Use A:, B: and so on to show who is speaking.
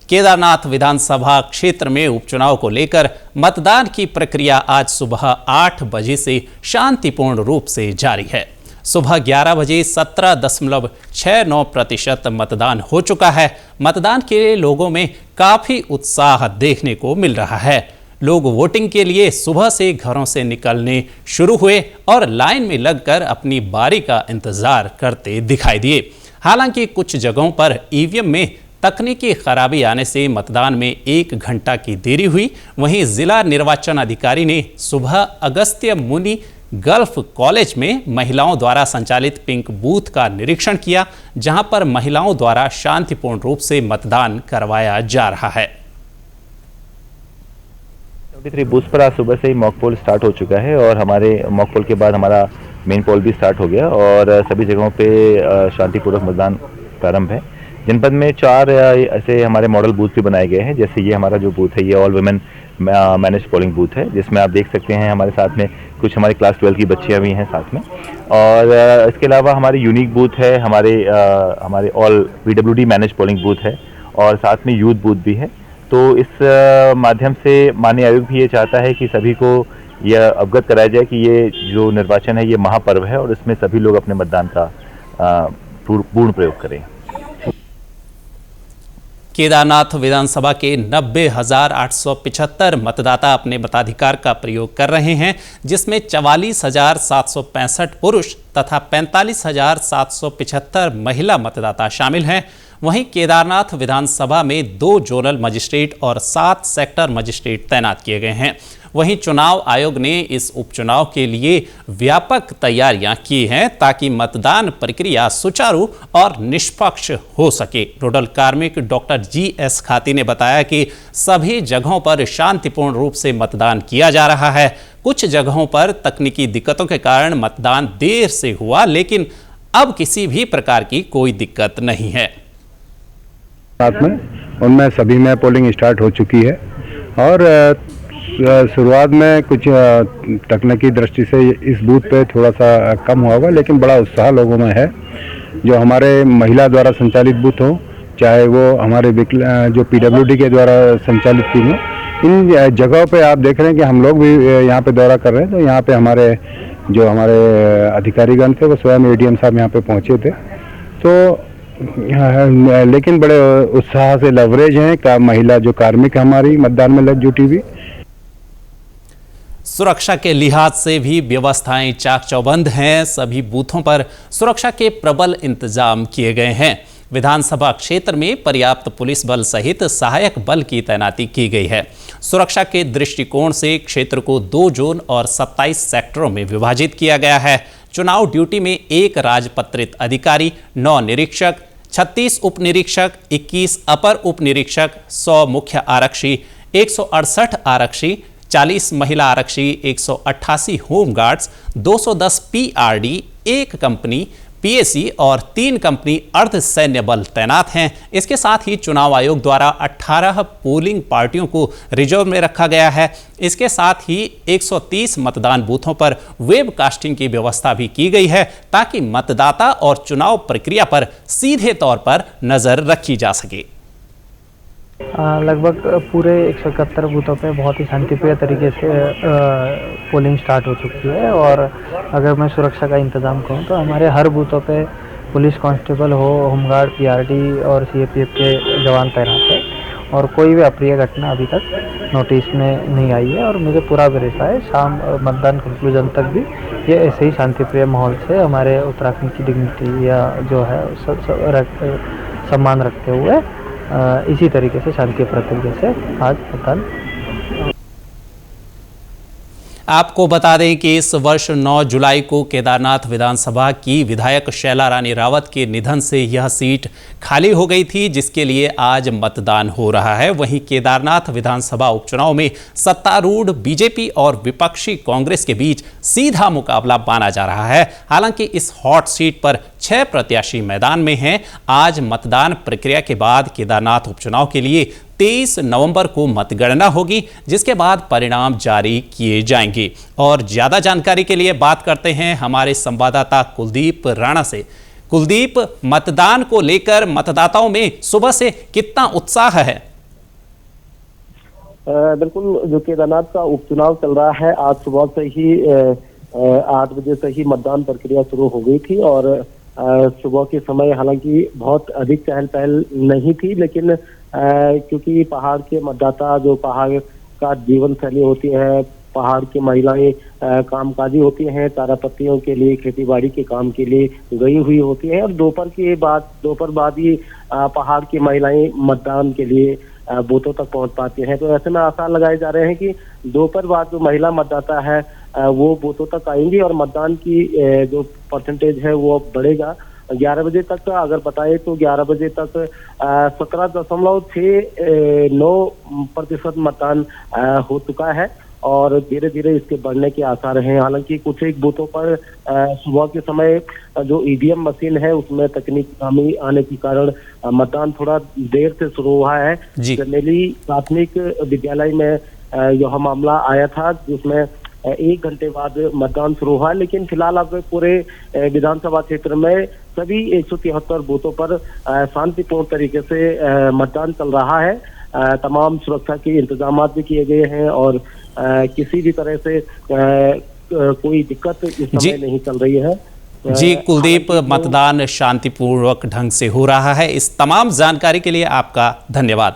A: केदारनाथ विधानसभा क्षेत्र में उपचुनाव को लेकर मतदान की प्रक्रिया आज सुबह 8 बजे से शांतिपूर्ण रूप से जारी है। सुबह 11 बजे 17.69% मतदान हो चुका है। मतदान के लिए लोगों में काफी उत्साह देखने को मिल रहा है। लोग वोटिंग के लिए सुबह से घरों से निकलने शुरू हुए और लाइन में लगकर अपनी बारी का इंतजार करते दिखाई दिए। हालांकि कुछ जगहों पर ईवीएम में तकनीकी खराबी आने से मतदान में 1 घंटा की देरी हुई। वहीं जिला निर्वाचन अधिकारी ने सुबह अगस्त्य मुनि गल्फ कॉलेज में महिलाओं द्वारा संचालित पिंक बूथ का निरीक्षण किया, जहां पर महिलाओं द्वारा शांतिपूर्ण रूप से मतदान करवाया जा रहा है।
B: 73 बूथ पर आज सुबह से ही मॉक पोल स्टार्ट हो चुका है और हमारे मॉक पोल के बाद हमारा मेन पोल भी स्टार्ट हो गया और सभी जगहों पे शांतिपूर्वक मतदान प्रारंभ है। जनपद में 4 ऐसे हमारे मॉडल बूथ भी बनाए गए हैं। जैसे ये हमारा जो बूथ है ये all women manage polling booth है, जिसमें आप देख सकते हैं हमारे साथ में कुछ हमारी क्लास 12 की बच्चियां भी हैं साथ में। और इसके अलावा हमारे यूनिक बूथ है, हमारे all PWD manage polling booth है और साथ में यूथ बूथ भी है। तो इस माध्यम से माननीय आयोग भी ये चाहता है कि सभी को यह अवगत कराया जाए कि ये जो निर्वाचन है ये महापर्व है और इसमें सभी लोग अपने मतदान का पूर्ण प्रयोग करें।
A: केदारनाथ विधानसभा के 90,875 मतदाता अपने मताधिकार का प्रयोग कर रहे हैं, जिसमें 44,765 पुरुष तथा 45,775 महिला मतदाता शामिल हैं। वहीं केदारनाथ विधानसभा में 2 जोनल मजिस्ट्रेट और 7 सेक्टर मजिस्ट्रेट तैनात किए गए हैं। वहीं चुनाव आयोग ने इस उपचुनाव के लिए व्यापक तैयारियां की हैं ताकि मतदान प्रक्रिया सुचारू और निष्पक्ष हो सके। नोडल कार्मिक डॉक्टर GS खाती ने बताया कि सभी जगहों पर शांतिपूर्ण रूप से मतदान किया जा रहा है। कुछ जगहों पर तकनीकी दिक्कतों के कारण मतदान देर से हुआ, लेकिन अब किसी भी प्रकार की कोई दिक्कत नहीं है।
C: साथ में उनमें सभी में पोलिंग स्टार्ट हो चुकी है और शुरुआत में कुछ तकनीकी दृष्टि से इस बूथ पे थोड़ा सा कम हुआ होगा, लेकिन बड़ा उत्साह लोगों में है। जो हमारे महिला द्वारा संचालित बूथ हो, चाहे वो हमारे जो PWD के द्वारा संचालित टीम हो, इन जगहों पे आप देख रहे हैं कि हम लोग भी यहाँ पे दौरा कर रहे हैं। तो यहाँ पे हमारे अधिकारीगण थे वो स्वयं ADM साहब यहाँ पे पहुँचे थे। तो लेकिन बड़े उत्साह से लवरेज हैं का महिला जो कार्मिक हमारी मतदान में लग जुटी हुई।
A: सुरक्षा के लिहाज से भी व्यवस्थाएं चाक चौबंद हैं। सभी बूथों पर सुरक्षा के प्रबल इंतजाम किए गए हैं। विधानसभा क्षेत्र में पर्याप्त पुलिस बल सहित सहायक बल की तैनाती की गई है। सुरक्षा के दृष्टिकोण से क्षेत्र को 2 जोन और 27 सेक्टरों में विभाजित किया गया है। चुनाव ड्यूटी में 1 राजपत्रित अधिकारी, 9 निरीक्षक, 36 उप निरीक्षक, 21 अपर उप निरीक्षक, 100 मुख्य आरक्षी, 168 आरक्षी, 40 महिला आरक्षी, 188 होमगार्ड्स, 210 PRD, 1 कंपनी PAC और 3 कंपनी अर्ध सैन्य बल तैनात हैं। इसके साथ ही चुनाव आयोग द्वारा 18 पोलिंग पार्टियों को रिजर्व में रखा गया है। इसके साथ ही 130 मतदान बूथों पर वेबकास्टिंग की व्यवस्था भी की गई है ताकि मतदाता और चुनाव प्रक्रिया पर सीधे तौर पर नजर रखी जा सके।
D: लगभग पूरे 171 बूथों पे बहुत ही शांतिप्रिय तरीके से पोलिंग स्टार्ट हो चुकी है। और अगर मैं सुरक्षा का इंतज़ाम करूँ तो हमारे हर बूथों पे पुलिस कांस्टेबल हो, होमगार्ड, PRD और CAPF के जवान तैनात है और कोई भी अप्रिय घटना अभी तक नोटिस में नहीं आई है। और मुझे पूरा भरोसा है शाम मतदान कंक्लूजन तक भी ये ऐसे ही शांतिप्रिय माहौल से हमारे उत्तराखंड की डिग्निटी या जो है सम्मान रखते हुए इसी तरीके से शांति प्रक्रिया से आज मतदान।
A: आपको बता दें कि इस वर्ष 9 जुलाई को केदारनाथ विधानसभा की विधायक शैला रानी रावत के निधन से यह सीट खाली हो गई थी, जिसके लिए आज मतदान हो रहा है। वहीं केदारनाथ विधानसभा उपचुनाव में सत्तारूढ़ बीजेपी और विपक्षी कांग्रेस के बीच सीधा मुकाबला माना जा रहा है। हालांकि इस हॉट सीट पर 6 प्रत्याशी मैदान में हैं। आज मतदान प्रक्रिया के बाद केदारनाथ उपचुनाव के लिए 23 नवंबर को मतगणना होगी, जिसके बाद परिणाम जारी किए जाएंगे। और ज्यादा जानकारी के लिए बात करते हैं हमारे संवाददाता कुलदीप राणा से। कुलदीप, मतदान को लेकर मतदाताओं में सुबह से कितना उत्साह है?
E: बिल्कुल, जो केदारनाथ का उपचुनाव चल रहा है, आज सुबह से ही 8 बजे से ही मतदान प्रक्रिया शुरू हो गई थी और सुबह के समय हालांकि बहुत अधिक चहल पहल नहीं थी, लेकिन क्योंकि पहाड़ के मतदाता, जो पहाड़ का जीवन शैली होती है, पहाड़ की महिलाएं कामकाजी होती हैं, चारा पत्तियों के लिए, खेती बाड़ी के काम के लिए गई हुई होती हैं और दोपहर बाद ही पहाड़ की महिलाएं मतदान के लिए बूथों तक पहुंच पाती हैं। तो ऐसे में आसार लगाए जा रहे हैं कि दोपहर बाद जो महिला मतदाता है वो बूथों तक आएंगी और मतदान की जो परसेंटेज है वो अब बढ़ेगा। 11 बजे तक अगर बताए तो 11 बजे तक 17.69% मतदान हो चुका है और धीरे धीरे इसके बढ़ने के आसार हैं। हालांकि कुछ एक बूथों पर सुबह के समय जो ईवीएम मशीन है उसमें तकनीकी खामी आने के कारण मतदान थोड़ा देर से शुरू हुआ है। जरनैली प्राथमिक विद्यालय में यह मामला आया था जिसमें 1 घंटे बाद मतदान शुरू हुआ, लेकिन फिलहाल अब पूरे विधानसभा क्षेत्र में सभी 173 बूथों पर शांतिपूर्ण तरीके से मतदान चल रहा है। तमाम सुरक्षा के इंतजाम भी किए गए हैं और किसी भी तरह से कोई दिक्कत इस समय नहीं चल रही है।
A: जी कुलदीप, मतदान शांतिपूर्वक ढंग से हो रहा है। इस तमाम जानकारी के लिए आपका धन्यवाद।